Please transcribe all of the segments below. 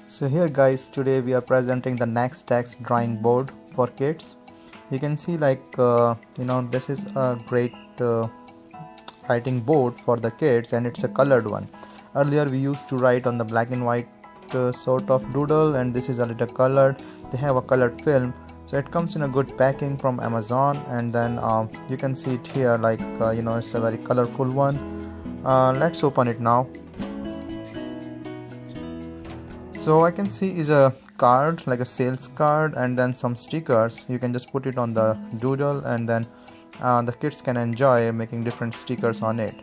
So here guys, today we are presenting the next text drawing board for kids. You can see this is a great writing board for the kids, and it's a colored one. Earlier we used to write on the black and white sort of doodle, and this is a little colored. They have a colored film, so it comes in a good packing from Amazon. And then you can see it here, it's a very colorful one. Let's open it now. So I can see is a card, like a sales card, and then some stickers. You can just put it on the doodle, and then the kids can enjoy making different stickers on it.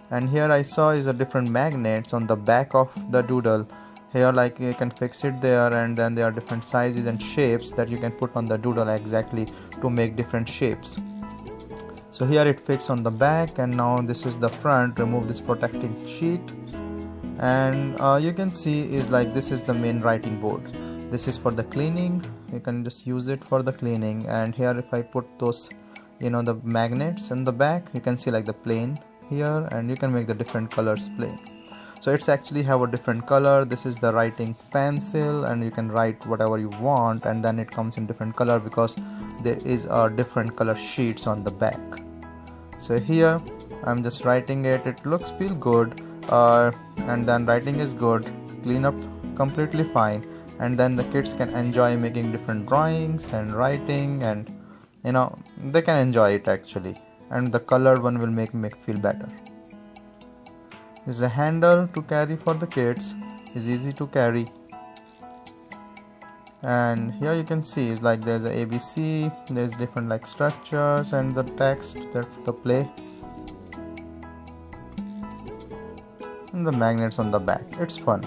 And here I saw is a different magnets on the back of the doodle. Here you can fix it there, and then there are different sizes and shapes that you can put on the doodle exactly to make different shapes. So here it fits on the back, and now this is the front. Remove this protecting sheet, and you can see is this is the main writing board. This is for the cleaning. You can just use it for the cleaning. And here if I put those the magnets in the back, you can see the plane here, and you can make the different colors plane. So it's actually have a different color. This is the writing pencil, and you can write whatever you want, and then it comes in different color because there is a different color sheets on the back. So here I'm just writing it. It looks feel good, and then writing is good, clean up completely fine, and then the kids can enjoy making different drawings and writing, and they can enjoy it actually. And the colored one will make feel better. This is a handle to carry for the kids. It's easy to carry. And here you can see is there's a ABC, there's different structures, and the text, that's the play, and the magnets on the back. It's fun.